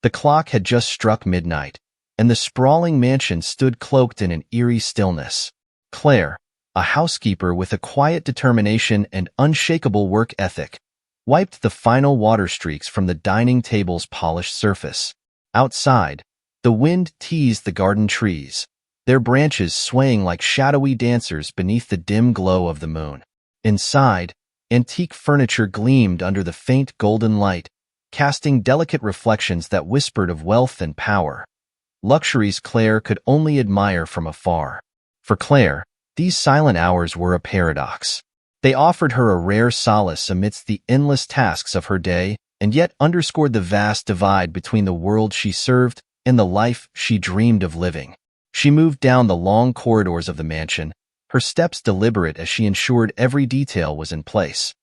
The clock had just struck midnight, and the sprawling mansion stood cloaked in an eerie stillness. Claire, a housekeeper with a quiet determination and unshakable work ethic, wiped the final water streaks from the dining table's polished surface. Outside, the wind teased the garden trees, their branches swaying like shadowy dancers beneath the dim glow of the moon. Inside, antique furniture gleamed under the faint golden light, casting delicate reflections that whispered of wealth and power. Luxuries Claire could only admire from afar. For Claire, these silent hours were a paradox. They offered her a rare solace amidst the endless tasks of her day, and yet underscored the vast divide between the world she served and the life she dreamed of living. She moved down the long corridors of the mansion, her steps deliberate as she ensured every detail was in place.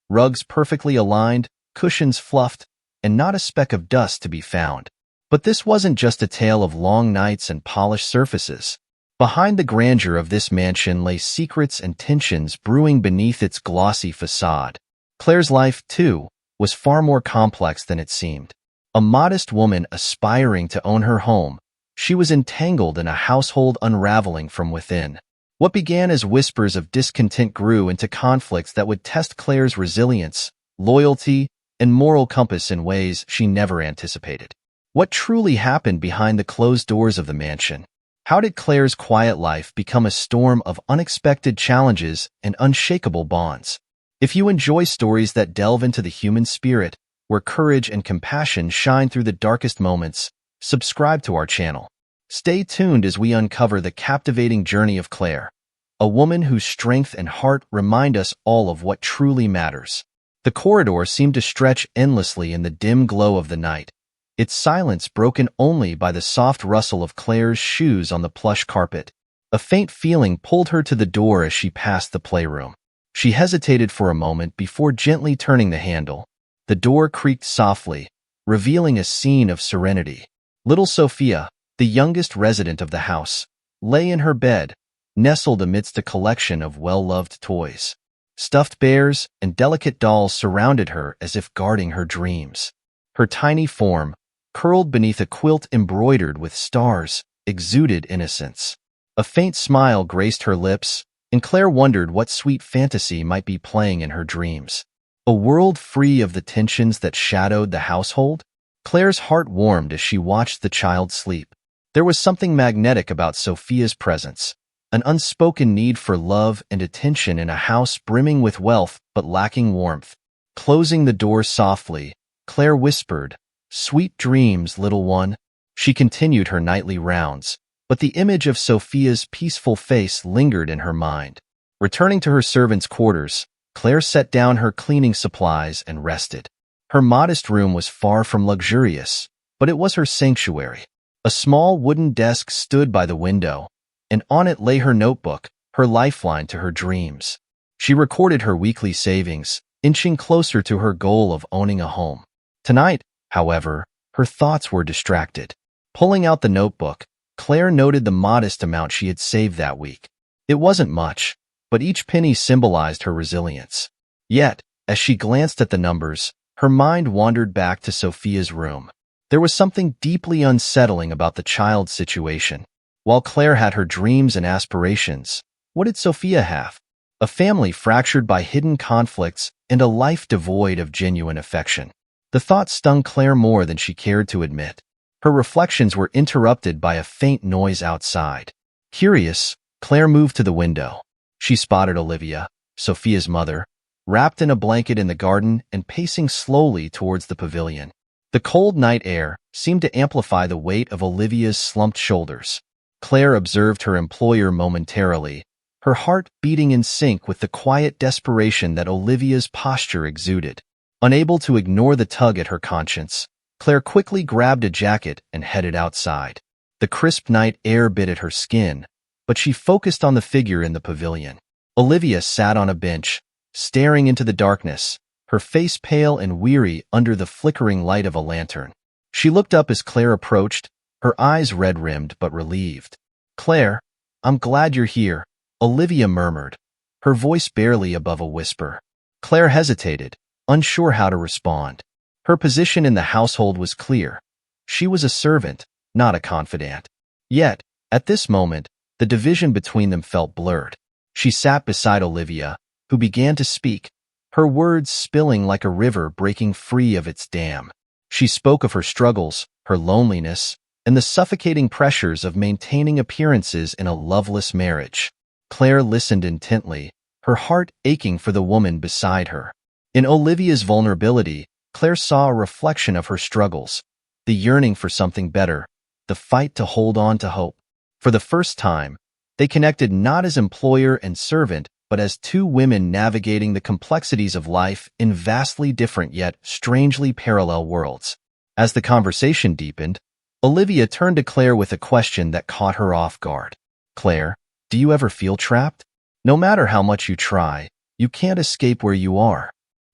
Rugs perfectly aligned, cushions fluffed, and not a speck of dust to be found. But this wasn't just a tale of long nights and polished surfaces. Behind the grandeur of this mansion lay secrets and tensions brewing beneath its glossy facade. Claire's life, too, was far more complex than it seemed. A modest woman aspiring to own her home, she was entangled in a household unraveling from within. What began as whispers of discontent grew into conflicts that would test Claire's resilience, loyalty, and moral compass in ways she never anticipated. What truly happened behind the closed doors of the mansion? How did Claire's quiet life become a storm of unexpected challenges and unshakable bonds? If you enjoy stories that delve into the human spirit, where courage and compassion shine through the darkest moments, subscribe to our channel. Stay tuned as we uncover the captivating journey of Claire, a woman whose strength and heart remind us all of what truly matters. The corridor seemed to stretch endlessly in the dim glow of the night, its silence broken only by the soft rustle of Claire's shoes on the plush carpet. A faint feeling pulled her to the door as she passed the playroom. She hesitated for a moment before gently turning the handle. The door creaked softly, revealing a scene of serenity. Little Sophia, the youngest resident of the house, lay in her bed, nestled amidst a collection of well-loved toys. Stuffed bears and delicate dolls surrounded her as if guarding her dreams. Her tiny form, curled beneath a quilt embroidered with stars, exuded innocence. A faint smile graced her lips, and Claire wondered what sweet fantasy might be playing in her dreams. A world free of the tensions that shadowed the household? Claire's heart warmed as she watched the child sleep. There was something magnetic about Sophia's presence, an unspoken need for love and attention in a house brimming with wealth but lacking warmth. Closing the door softly, Claire whispered, "Sweet dreams, little one." She continued her nightly rounds, but the image of Sophia's peaceful face lingered in her mind. Returning to her servants' quarters, Claire set down her cleaning supplies and rested. Her modest room was far from luxurious, but it was her sanctuary. A small wooden desk stood by the window, and on it lay her notebook, her lifeline to her dreams. She recorded her weekly savings, inching closer to her goal of owning a home. Tonight, however, her thoughts were distracted. Pulling out the notebook, Claire noted the modest amount she had saved that week. It wasn't much, but each penny symbolized her resilience. Yet, as she glanced at the numbers, her mind wandered back to Sophia's room. There was something deeply unsettling about the child's situation. While Claire had her dreams and aspirations, what did Sophia have? A family fractured by hidden conflicts and a life devoid of genuine affection. The thought stung Claire more than she cared to admit. Her reflections were interrupted by a faint noise outside. Curious, Claire moved to the window. She spotted Olivia, Sophia's mother, wrapped in a blanket in the garden and pacing slowly towards the pavilion. The cold night air seemed to amplify the weight of Olivia's slumped shoulders. Claire observed her employer momentarily, her heart beating in sync with the quiet desperation that Olivia's posture exuded. Unable to ignore the tug at her conscience, Claire quickly grabbed a jacket and headed outside. The crisp night air bit at her skin, but she focused on the figure in the pavilion. Olivia sat on a bench, staring into the darkness, her face pale and weary under the flickering light of a lantern. She looked up as Claire approached, her eyes red-rimmed but relieved. "Claire, I'm glad you're here," Olivia murmured, her voice barely above a whisper. Claire hesitated, unsure how to respond. Her position in the household was clear. She was a servant, not a confidant. Yet, at this moment, the division between them felt blurred. She sat beside Olivia, who began to speak, her words spilling like a river breaking free of its dam. She spoke of her struggles, her loneliness, and the suffocating pressures of maintaining appearances in a loveless marriage. Claire listened intently, her heart aching for the woman beside her. In Olivia's vulnerability, Claire saw a reflection of her struggles, the yearning for something better, the fight to hold on to hope. For the first time, they connected not as employer and servant, but as two women navigating the complexities of life in vastly different yet strangely parallel worlds. As the conversation deepened, Olivia turned to Claire with a question that caught her off guard. "Claire, do you ever feel trapped? No matter how much you try, you can't escape where you are."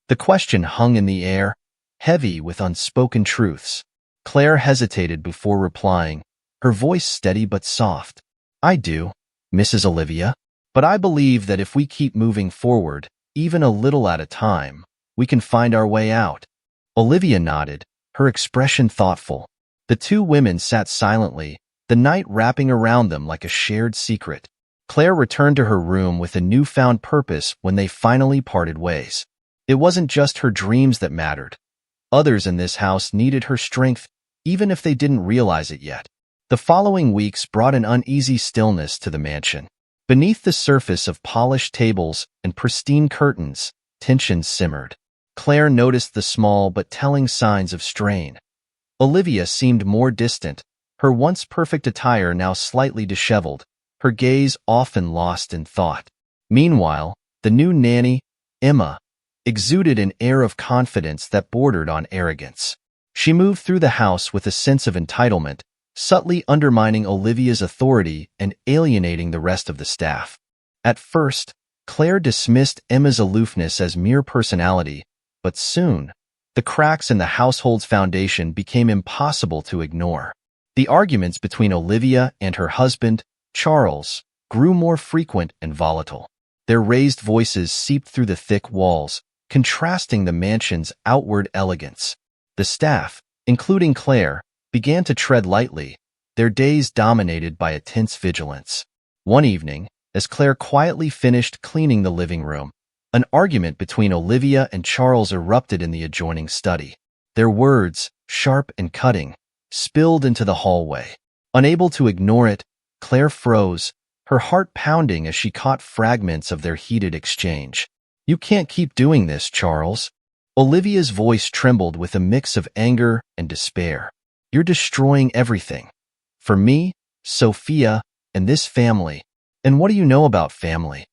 The question hung in the air, heavy with unspoken truths. Claire hesitated before replying, her voice steady but soft. "I do, Mrs. Olivia. But I believe that if we keep moving forward, even a little at a time, we can find our way out." Olivia nodded, her expression thoughtful. The two women sat silently, the night wrapping around them like a shared secret. Claire returned to her room with a newfound purpose when they finally parted ways. It wasn't just her dreams that mattered. Others in this house needed her strength, even if they didn't realize it yet. The following weeks brought an uneasy stillness to the mansion. Beneath the surface of polished tables and pristine curtains, tension simmered. Claire noticed the small but telling signs of strain. Olivia seemed more distant, her once perfect attire now slightly disheveled, her gaze often lost in thought. Meanwhile, the new nanny, Emma, exuded an air of confidence that bordered on arrogance. She moved through the house with a sense of entitlement, subtly undermining Olivia's authority and alienating the rest of the staff. At first, Claire dismissed Emma's aloofness as mere personality, but soon, the cracks in the household's foundation became impossible to ignore. The arguments between Olivia and her husband, Charles, grew more frequent and volatile. Their raised voices seeped through the thick walls, contrasting the mansion's outward elegance. The staff, including Claire, began to tread lightly, their days dominated by a tense vigilance. One evening, as Claire quietly finished cleaning the living room, an argument between Olivia and Charles erupted in the adjoining study. Their words, sharp and cutting, spilled into the hallway. Unable to ignore it, Claire froze, her heart pounding as she caught fragments of their heated exchange. "You can't keep doing this, Charles." Olivia's voice trembled with a mix of anger and despair. "You're destroying everything. For me, Sophia, and this family. And what do you know about family?"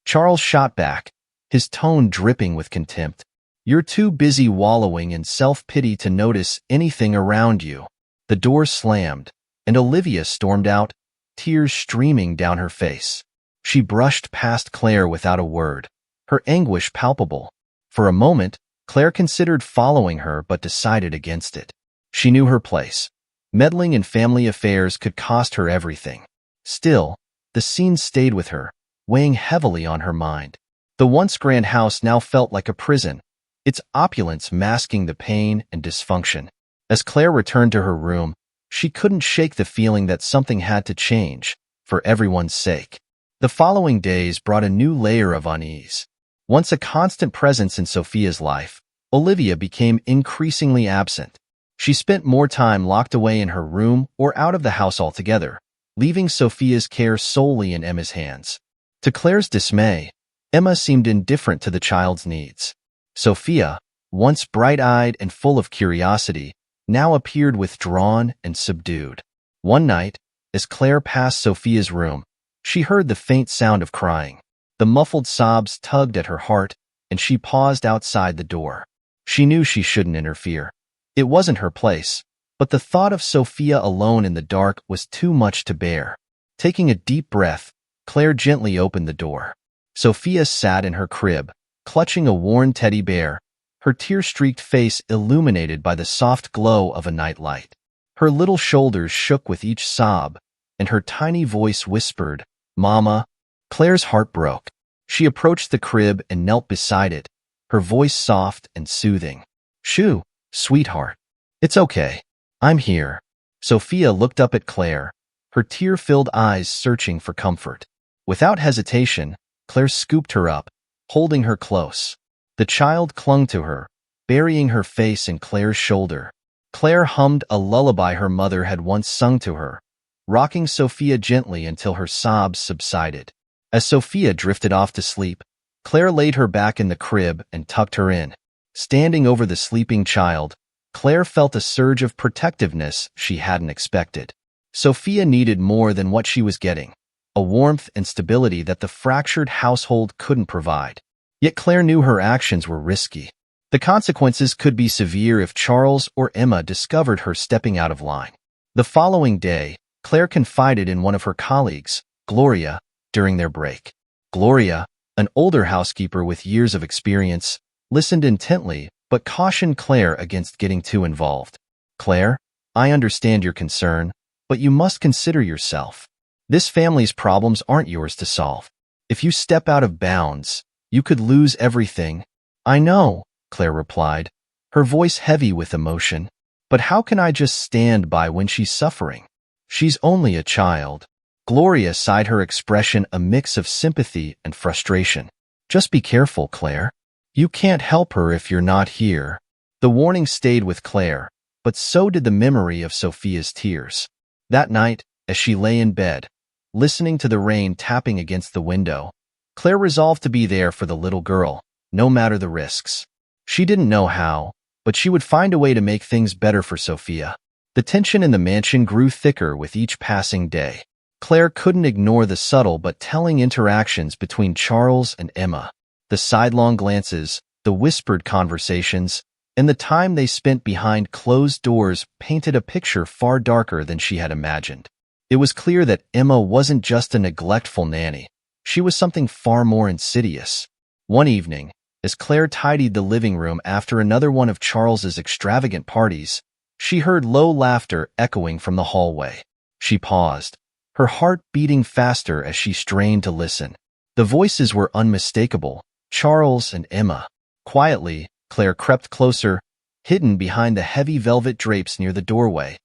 Charles shot back, his tone dripping with contempt. "You're too busy wallowing in self-pity to notice anything around you." The door slammed, and Olivia stormed out, tears streaming down her face. She brushed past Claire without a word, her anguish palpable. For a moment, Claire considered following her but decided against it. She knew her place. Meddling in family affairs could cost her everything. Still, the scene stayed with her, weighing heavily on her mind. The once grand house now felt like a prison, its opulence masking the pain and dysfunction. As Claire returned to her room, she couldn't shake the feeling that something had to change, for everyone's sake. The following days brought a new layer of unease. Once a constant presence in Sophia's life, Olivia became increasingly absent. She spent more time locked away in her room or out of the house altogether, leaving Sophia's care solely in Emma's hands. To Claire's dismay, Emma seemed indifferent to the child's needs. Sophia, once bright-eyed and full of curiosity, now appeared withdrawn and subdued. One night, as Claire passed Sophia's room, she heard the faint sound of crying. The muffled sobs tugged at her heart, and she paused outside the door. She knew she shouldn't interfere. It wasn't her place, but the thought of Sophia alone in the dark was too much to bear. Taking a deep breath, Claire gently opened the door. Sophia sat in her crib, clutching a worn teddy bear, her tear-streaked face illuminated by the soft glow of a nightlight. Her little shoulders shook with each sob, and her tiny voice whispered, "Mama." Claire's heart broke. She approached the crib and knelt beside it, her voice soft and soothing. "Shoo, sweetheart. It's okay. I'm here. Sophia looked up at Claire, her tear-filled eyes searching for comfort. Without hesitation, Claire scooped her up, holding her close. The child clung to her, burying her face in Claire's shoulder. Claire hummed a lullaby her mother had once sung to her, rocking Sophia gently until her sobs subsided. As Sophia drifted off to sleep, Claire laid her back in the crib and tucked her in. Standing over the sleeping child, Claire felt a surge of protectiveness she hadn't expected. Sophia needed more than what she was getting, a warmth and stability that the fractured household couldn't provide. Yet Claire knew her actions were risky. The consequences could be severe if Charles or Emma discovered her stepping out of line. The following day, Claire confided in one of her colleagues, Gloria, during their break. Gloria, an older housekeeper with years of experience, listened intently but cautioned Claire against getting too involved. Claire, I understand your concern, but you must consider yourself. This family's problems aren't yours to solve. If you step out of bounds, you could lose everything. I know, Claire replied, her voice heavy with emotion. But how can I just stand by when she's suffering? She's only a child. Gloria sighed, her expression a mix of sympathy and frustration. Just be careful, Claire. You can't help her if you're not here. The warning stayed with Claire, but so did the memory of Sophia's tears. That night, as she lay in bed, listening to the rain tapping against the window, Claire resolved to be there for the little girl, no matter the risks. She didn't know how, but she would find a way to make things better for Sophia. The tension in the mansion grew thicker with each passing day. Claire couldn't ignore the subtle but telling interactions between Charles and Emma. The sidelong glances, the whispered conversations, and the time they spent behind closed doors painted a picture far darker than she had imagined. It was clear that Emma wasn't just a neglectful nanny. She was something far more insidious. One evening, as Claire tidied the living room after another one of Charles's extravagant parties, she heard low laughter echoing from the hallway. She paused, her heart beating faster as she strained to listen. The voices were unmistakable, Charles and Emma. Quietly, Claire crept closer, hidden behind the heavy velvet drapes near the doorway.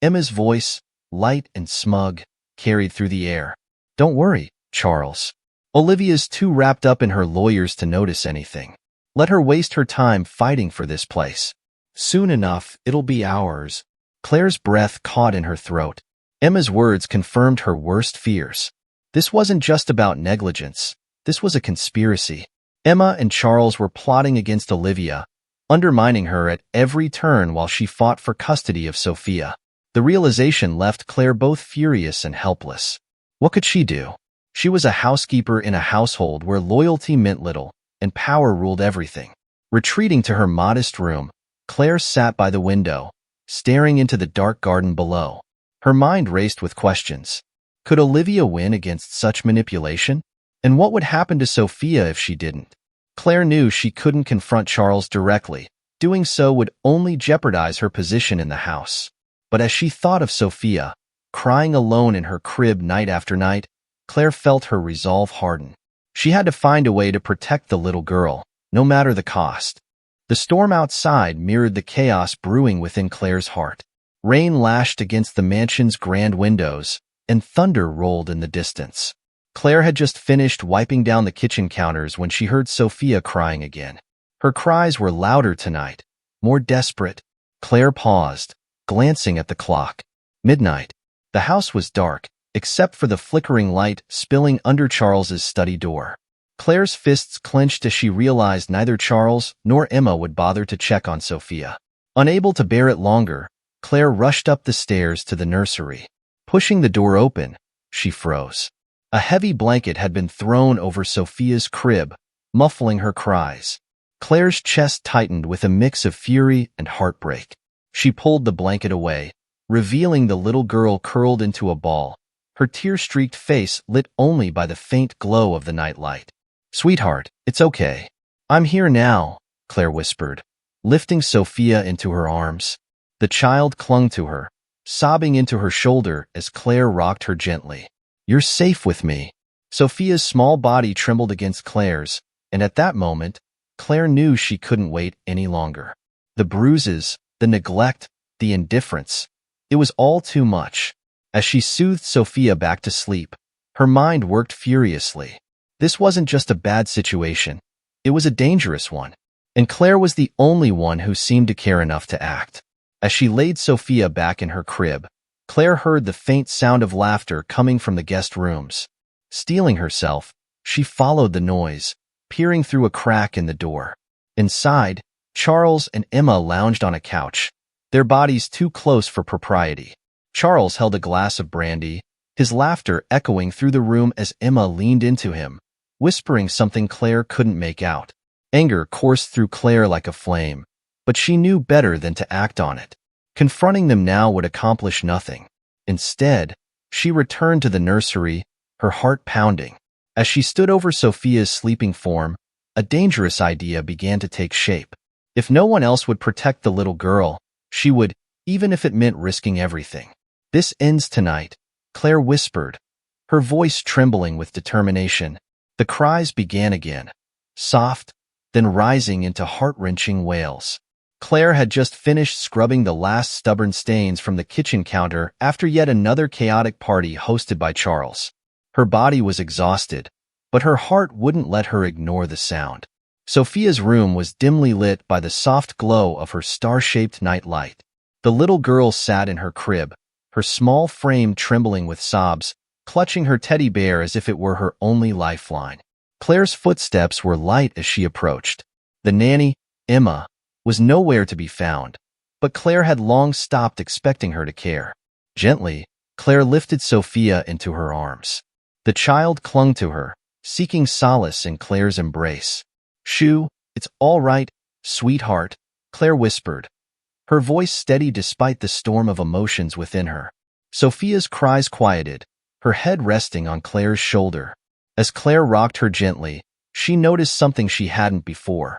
Emma's voice, light and smug, carried through the air. Don't worry, Charles. Olivia's too wrapped up in her lawyers to notice anything. Let her waste her time fighting for this place. Soon enough, it'll be ours. Claire's breath caught in her throat. Emma's words confirmed her worst fears. This wasn't just about negligence. This was a conspiracy. Emma and Charles were plotting against Olivia, undermining her at every turn while she fought for custody of Sophia. The realization left Claire both furious and helpless. What could she do? She was a housekeeper in a household where loyalty meant little and power ruled everything. Retreating to her modest room, Claire sat by the window, staring into the dark garden below. Her mind raced with questions. Could Olivia win against such manipulation? And what would happen to Sophia if she didn't? Claire knew she couldn't confront Charles directly. Doing so would only jeopardize her position in the house. But as she thought of Sophia, crying alone in her crib night after night, Claire felt her resolve harden. She had to find a way to protect the little girl, no matter the cost. The storm outside mirrored the chaos brewing within Claire's heart. Rain lashed against the mansion's grand windows, and thunder rolled in the distance. Claire had just finished wiping down the kitchen counters when she heard Sophia crying again. Her cries were louder tonight, more desperate. Claire paused, glancing at the clock. Midnight. The house was dark, except for the flickering light spilling under Charles's study door. Claire's fists clenched as she realized neither Charles nor Emma would bother to check on Sophia. Unable to bear it longer, Claire rushed up the stairs to the nursery. Pushing the door open, she froze. A heavy blanket had been thrown over Sophia's crib, muffling her cries. Claire's chest tightened with a mix of fury and heartbreak. She pulled the blanket away, revealing the little girl curled into a ball, her tear-streaked face lit only by the faint glow of the nightlight. "Sweetheart, it's okay. I'm here now," Claire whispered, lifting Sophia into her arms. The child clung to her, sobbing into her shoulder as Claire rocked her gently. "You're safe with me." Sophia's small body trembled against Claire's, and at that moment, Claire knew she couldn't wait any longer. The bruises, the neglect, the indifference. It was all too much. As she soothed Sophia back to sleep, her mind worked furiously. This wasn't just a bad situation. It was a dangerous one. And Claire was the only one who seemed to care enough to act. As she laid Sophia back in her crib, Claire heard the faint sound of laughter coming from the guest rooms. Steeling herself, she followed the noise, peering through a crack in the door. Inside, Charles and Emma lounged on a couch, their bodies too close for propriety. Charles held a glass of brandy, his laughter echoing through the room as Emma leaned into him, whispering something Claire couldn't make out. Anger coursed through Claire like a flame, but she knew better than to act on it. Confronting them now would accomplish nothing. Instead, she returned to the nursery, her heart pounding. As she stood over Sophia's sleeping form, a dangerous idea began to take shape. If no one else would protect the little girl, she would, even if it meant risking everything. "This ends tonight," Claire whispered, her voice trembling with determination. The cries began again, soft, then rising into heart-wrenching wails. Claire had just finished scrubbing the last stubborn stains from the kitchen counter after yet another chaotic party hosted by Charles. Her body was exhausted, but her heart wouldn't let her ignore the sound. Sophia's room was dimly lit by the soft glow of her star-shaped night light. The little girl sat in her crib, her small frame trembling with sobs, clutching her teddy bear as if it were her only lifeline. Claire's footsteps were light as she approached. The nanny, Emma, was nowhere to be found, but Claire had long stopped expecting her to care. Gently, Claire lifted Sophia into her arms. The child clung to her, seeking solace in Claire's embrace. "Shoo, it's all right, sweetheart," Claire whispered, her voice steady despite the storm of emotions within her. Sophia's cries quieted, her head resting on Claire's shoulder. As Claire rocked her gently, she noticed something she hadn't before.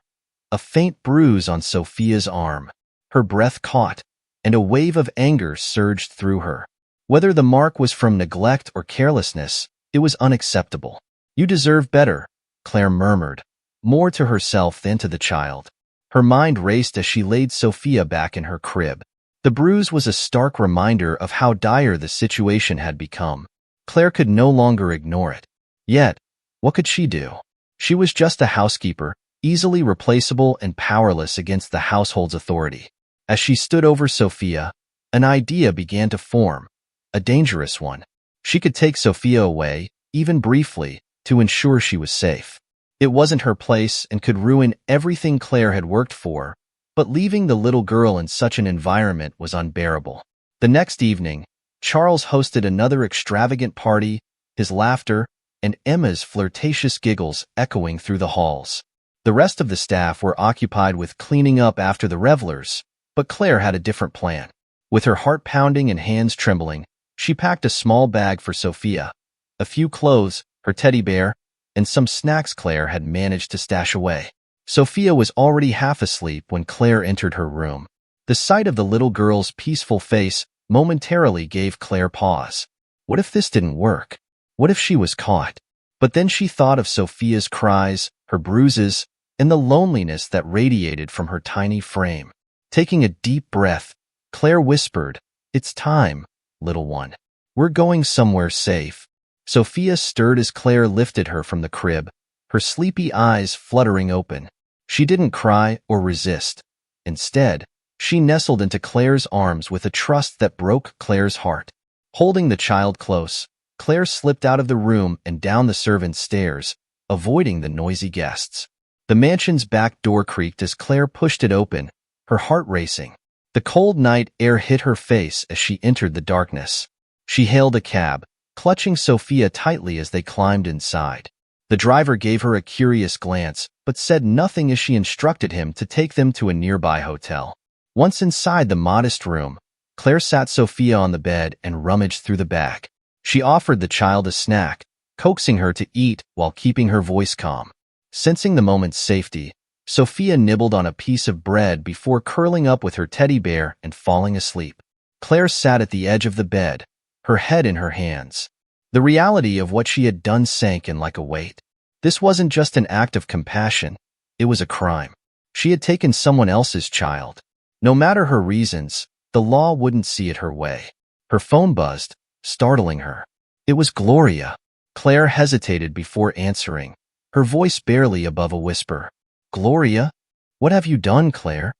A faint bruise on Sophia's arm. Her breath caught, and a wave of anger surged through her. Whether the mark was from neglect or carelessness, it was unacceptable. "You deserve better," Claire murmured, more to herself than to the child. Her mind raced as she laid Sophia back in her crib. The bruise was a stark reminder of how dire the situation had become. Claire could no longer ignore it. Yet, what could she do? She was just a housekeeper, easily replaceable and powerless against the household's authority. As she stood over Sophia, an idea began to form, a dangerous one. She could take Sophia away, even briefly, to ensure she was safe. It wasn't her place and could ruin everything Claire had worked for, but leaving the little girl in such an environment was unbearable. The next evening, Charles hosted another extravagant party, his laughter and Emma's flirtatious giggles echoing through the halls. The rest of the staff were occupied with cleaning up after the revelers, but Claire had a different plan. With her heart pounding and hands trembling, she packed a small bag for Sophia, a few clothes, her teddy bear, and some snacks Claire had managed to stash away. Sophia was already half asleep when Claire entered her room. The sight of the little girl's peaceful face momentarily gave Claire pause. What if this didn't work? What if she was caught? But then she thought of Sophia's cries, her bruises, and the loneliness that radiated from her tiny frame. Taking a deep breath, Claire whispered, "It's time, little one. We're going somewhere safe." Sophia stirred as Claire lifted her from the crib, her sleepy eyes fluttering open. She didn't cry or resist. Instead, she nestled into Claire's arms with a trust that broke Claire's heart. Holding the child close, Claire slipped out of the room and down the servants' stairs, avoiding the noisy guests. The mansion's back door creaked as Claire pushed it open, her heart racing. The cold night air hit her face as she entered the darkness. She hailed a cab, clutching Sophia tightly as they climbed inside. The driver gave her a curious glance, but said nothing as she instructed him to take them to a nearby hotel. Once inside the modest room, Claire sat Sophia on the bed and rummaged through the bag. She offered the child a snack, coaxing her to eat while keeping her voice calm. Sensing the moment's safety, Sophia nibbled on a piece of bread before curling up with her teddy bear and falling asleep. Claire sat at the edge of the bed, her head in her hands. The reality of what she had done sank in like a weight. This wasn't just an act of compassion, it was a crime. She had taken someone else's child. No matter her reasons, The law wouldn't see it her way. Her phone buzzed, startling her. It was Gloria. Claire hesitated before answering, her voice barely above a whisper. Gloria? What have you done, Claire?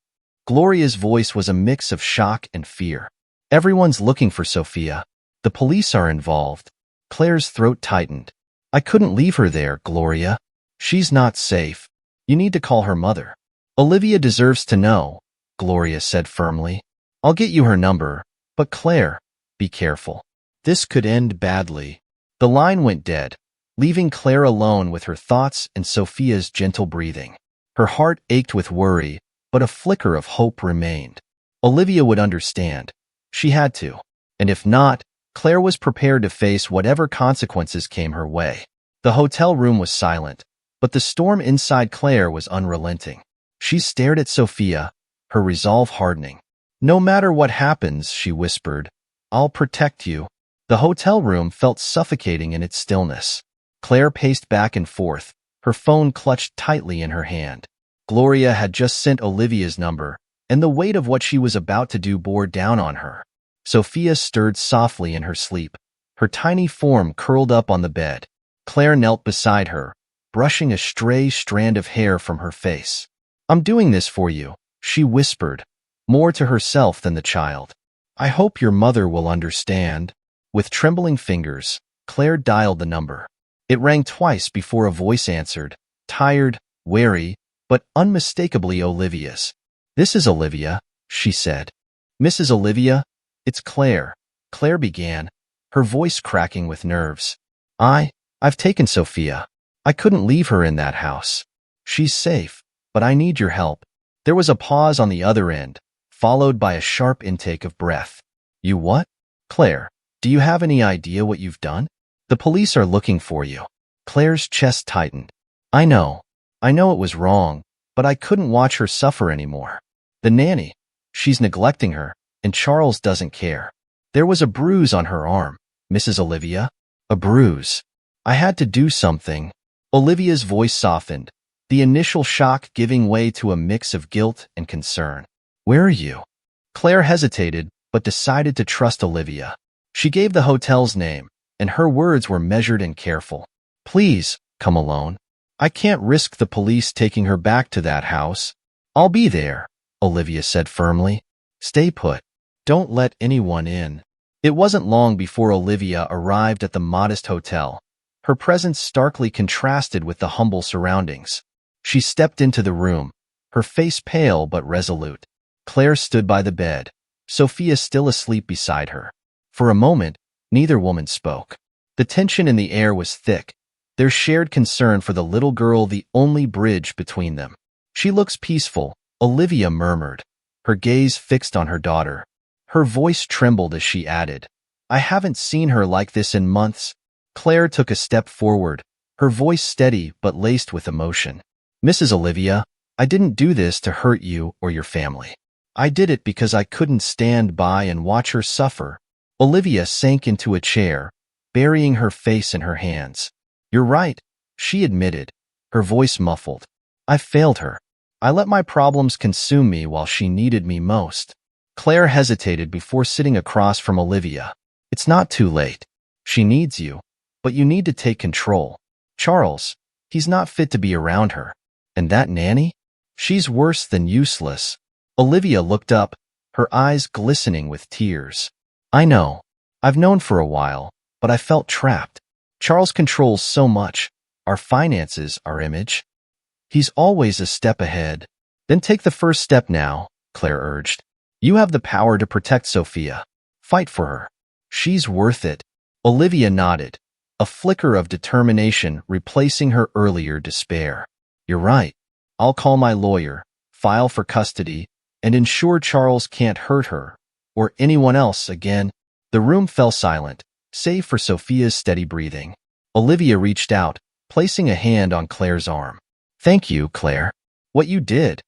Gloria's voice was a mix of shock and fear. Everyone's looking for Sophia. The police are involved. Claire's throat tightened. I couldn't leave her there, Gloria. She's not safe. You need to call her mother. Olivia deserves to know, Gloria said firmly. I'll get you her number, but Claire, be careful. This could end badly. The line went dead, leaving Claire alone with her thoughts and Sophia's gentle breathing. Her heart ached with worry, but a flicker of hope remained. Olivia would understand. She had to. And if not, Claire was prepared to face whatever consequences came her way. The hotel room was silent, but the storm inside Claire was unrelenting. She stared at Sophia, her resolve hardening. No matter what happens, she whispered, I'll protect you. The hotel room felt suffocating in its stillness. Claire paced back and forth, her phone clutched tightly in her hand. Gloria had just sent Olivia's number, and the weight of what she was about to do bore down on her. Sophia stirred softly in her sleep, her tiny form curled up on the bed. Claire knelt beside her, brushing a stray strand of hair from her face. I'm doing this for you, she whispered, more to herself than the child. I hope your mother will understand. With trembling fingers, Claire dialed the number. It rang twice before a voice answered, tired, wary, but unmistakably Olivia's. This is Olivia, she said. Mrs. Olivia, it's Claire, Claire began, her voice cracking with nerves. I've taken Sophia. I couldn't leave her in that house. She's safe, but I need your help. There was a pause on the other end, followed by a sharp intake of breath. You what? Claire, do you have any idea what you've done? The police are looking for you. Claire's chest tightened. I know it was wrong, but I couldn't watch her suffer anymore. The nanny, she's neglecting her, and Charles doesn't care. There was a bruise on her arm, Mrs. Olivia. A bruise. I had to do something. Olivia's voice softened, the initial shock giving way to a mix of guilt and concern. Where are you? Claire hesitated, but decided to trust Olivia. She gave the hotel's name, and her words were measured and careful. Please, come alone. I can't risk the police taking her back to that house. I'll be there, Olivia said firmly. Stay put. Don't let anyone in. It wasn't long before Olivia arrived at the modest hotel. Her presence starkly contrasted with the humble surroundings. She stepped into the room, her face pale but resolute. Claire stood by the bed, Sophia still asleep beside her. For a moment, neither woman spoke. The tension in the air was thick, their shared concern for the little girl the only bridge between them. She looks peaceful, Olivia murmured, her gaze fixed on her daughter. Her voice trembled as she added, I haven't seen her like this in months. Claire took a step forward, her voice steady but laced with emotion. Mrs. Olivia, I didn't do this to hurt you or your family. I did it because I couldn't stand by and watch her suffer. Olivia sank into a chair, burying her face in her hands. You're right, she admitted, her voice muffled. I failed her. I let my problems consume me while she needed me most. Claire hesitated before sitting across from Olivia. It's not too late. She needs you, but you need to take control. Charles, he's not fit to be around her. And that nanny? She's worse than useless. Olivia looked up, her eyes glistening with tears. I know. I've known for a while, but I felt trapped. Charles controls so much. Our finances, our image. He's always a step ahead. Then take the first step now, Claire urged. You have the power to protect Sophia. Fight for her. She's worth it. Olivia nodded, a flicker of determination replacing her earlier despair. You're right. I'll call my lawyer, file for custody, and ensure Charles can't hurt her, or anyone else again. The room fell silent, save for Sophia's steady breathing. Olivia reached out, placing a hand on Claire's arm. Thank you, Claire. What you did.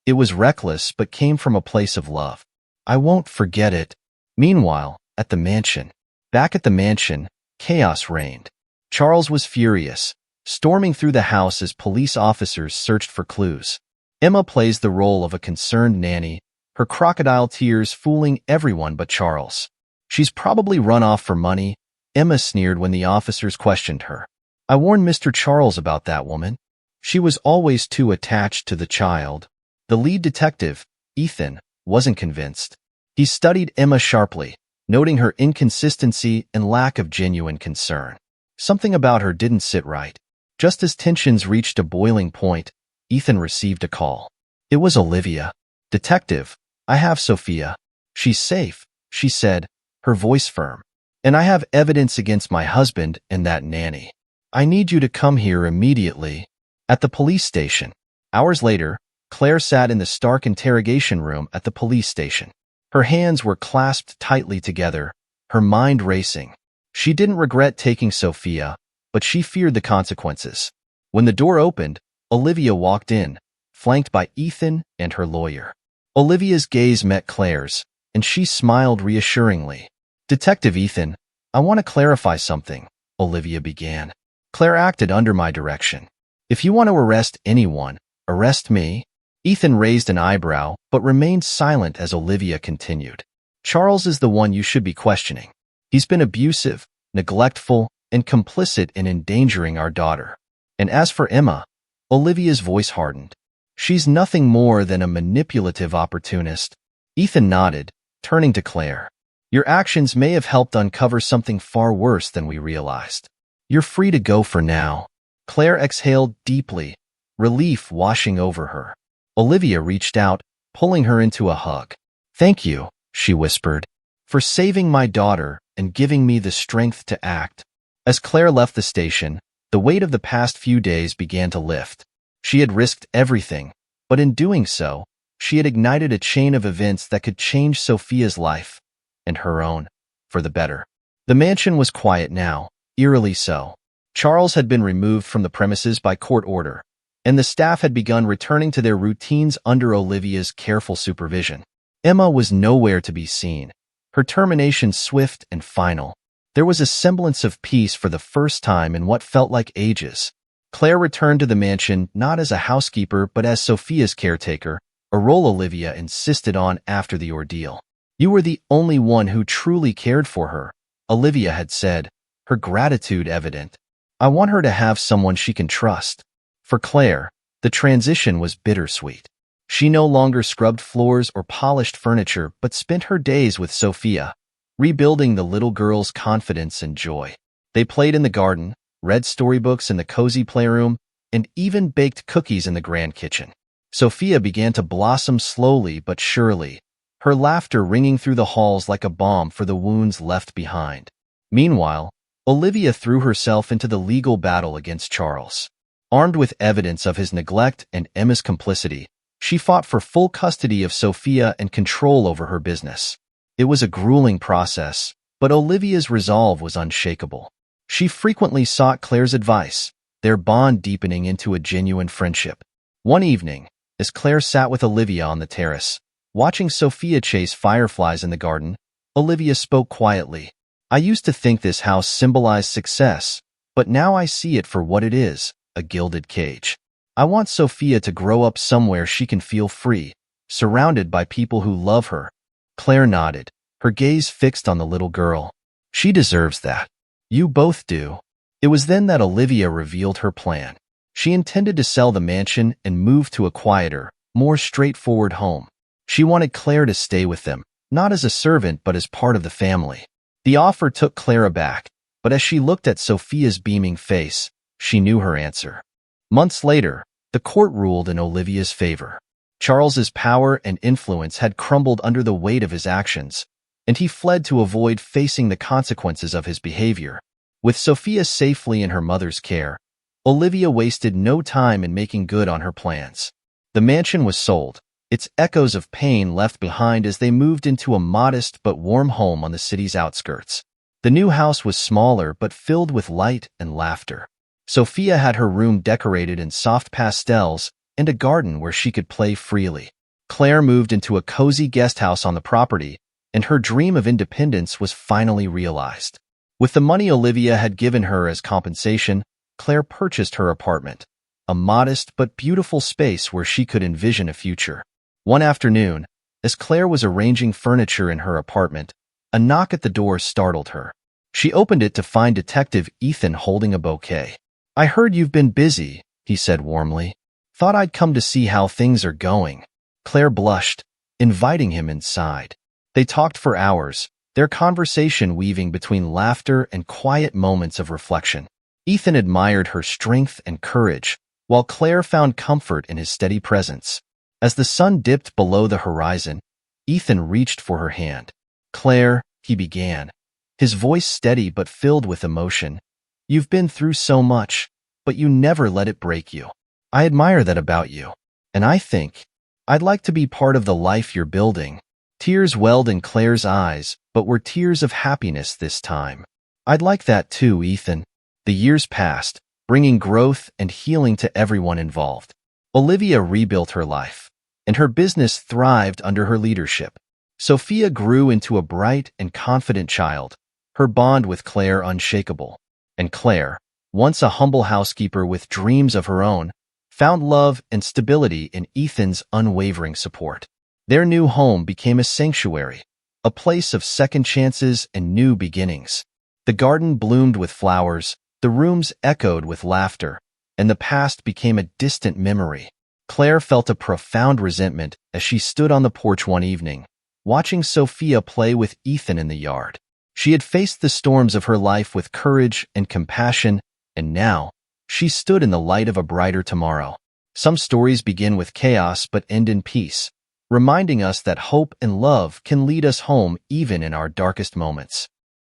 It was reckless but came from a place of love. I won't forget it. Meanwhile, at the mansion. Back at the mansion, chaos reigned. Charles was furious, storming through the house as police officers searched for clues. Emma plays the role of a concerned nanny, her crocodile tears fooling everyone but Charles. She's probably run off for money, Emma sneered when the officers questioned her. I warned Mr. Charles about that woman. She was always too attached to the child. The lead detective, Ethan, wasn't convinced. He studied Emma sharply, noting her inconsistency and lack of genuine concern. Something about her didn't sit right. Just as tensions reached a boiling point, Ethan received a call. It was Olivia. Detective, I have Sophia. She's safe, she said, her voice firm. And I have evidence against my husband and that nanny. I need you to come here immediately. At the police station. Hours later, Claire sat in the stark interrogation room at the police station. Her hands were clasped tightly together, her mind racing. She didn't regret taking Sophia, but she feared the consequences. When the door opened, Olivia walked in, flanked by Ethan and her lawyer. Olivia's gaze met Claire's, and she smiled reassuringly. Detective Ethan, I want to clarify something, Olivia began. Claire acted under my direction. If you want to arrest anyone, arrest me. Ethan raised an eyebrow, but remained silent as Olivia continued. Charles is the one you should be questioning. He's been abusive, neglectful, and complicit in endangering our daughter. And as for Emma, Olivia's voice hardened. She's nothing more than a manipulative opportunist. Ethan nodded, turning to Claire. Your actions may have helped uncover something far worse than we realized. You're free to go for now. Claire exhaled deeply, relief washing over her. Olivia reached out, pulling her into a hug. Thank you, she whispered, for saving my daughter and giving me the strength to act. As Claire left the station, the weight of the past few days began to lift. She had risked everything, but in doing so, she had ignited a chain of events that could change Sophia's life, and her own, for the better. The mansion was quiet now, eerily so. Charles had been removed from the premises by court order, and the staff had begun returning to their routines under Olivia's careful supervision. Emma was nowhere to be seen, her termination swift and final. There was a semblance of peace for the first time in what felt like ages. Claire returned to the mansion not as a housekeeper but as Sophia's caretaker, a role Olivia insisted on after the ordeal. You were the only one who truly cared for her, Olivia had said, her gratitude evident. I want her to have someone she can trust. For Claire, the transition was bittersweet. She no longer scrubbed floors or polished furniture but spent her days with Sophia, rebuilding the little girl's confidence and joy. They played in the garden, read storybooks in the cozy playroom, and even baked cookies in the grand kitchen. Sophia began to blossom slowly but surely, her laughter ringing through the halls like a balm for the wounds left behind. Meanwhile, Olivia threw herself into the legal battle against Charles. Armed with evidence of his neglect and Emma's complicity, she fought for full custody of Sophia and control over her business. It was a grueling process, but Olivia's resolve was unshakable. She frequently sought Claire's advice, their bond deepening into a genuine friendship. One evening, as Claire sat with Olivia on the terrace, watching Sophia chase fireflies in the garden, Olivia spoke quietly. I used to think this house symbolized success, but now I see it for what it is, a gilded cage. I want Sophia to grow up somewhere she can feel free, surrounded by people who love her. Claire nodded, her gaze fixed on the little girl. She deserves that. You both do. It was then that Olivia revealed her plan. She intended to sell the mansion and move to a quieter, more straightforward home. She wanted Claire to stay with them, not as a servant but as part of the family. The offer took Claire aback, but as she looked at Sophia's beaming face, she knew her answer. Months later, the court ruled in Olivia's favor. Charles's power and influence had crumbled under the weight of his actions, and he fled to avoid facing the consequences of his behavior. With Sophia safely in her mother's care, Olivia wasted no time in making good on her plans. The mansion was sold, its echoes of pain left behind as they moved into a modest but warm home on the city's outskirts. The new house was smaller but filled with light and laughter. Sophia had her room decorated in soft pastels and a garden where she could play freely. Claire moved into a cozy guest house on the property, and her dream of independence was finally realized. With the money Olivia had given her as compensation, Claire purchased her apartment, a modest but beautiful space where she could envision a future. One afternoon, As Claire was arranging furniture in her apartment, a knock at the door startled her. She opened it to find Detective Ethan holding a bouquet. "I heard you've been busy," he said warmly. "Thought I'd come to see how things are going." Claire blushed, inviting him inside. They talked for hours, their conversation weaving between laughter and quiet moments of reflection. Ethan admired her strength and courage, while Claire found comfort in his steady presence. As the sun dipped below the horizon, Ethan reached for her hand. "Claire," he began, his voice steady but filled with emotion, "you've been through so much, but you never let it break you. I admire that about you, and I think I'd like to be part of the life you're building." Tears welled in Claire's eyes, but were tears of happiness this time. "I'd like that too, Ethan." The years passed, bringing growth and healing to everyone involved. Olivia rebuilt her life, and her business thrived under her leadership. Sophia grew into a bright and confident child, her bond with Claire unshakable. And Claire, once a humble housekeeper with dreams of her own, found love and stability in Ethan's unwavering support. Their new home became a sanctuary, a place of second chances and new beginnings. The garden bloomed with flowers, the rooms echoed with laughter, and the past became a distant memory. Claire felt a profound resentment as she stood on the porch one evening, watching Sophia play with Ethan in the yard. She had faced the storms of her life with courage and compassion, and now she stood in the light of a brighter tomorrow. Some stories begin with chaos but end in peace, reminding us that hope and love can lead us home even in our darkest moments.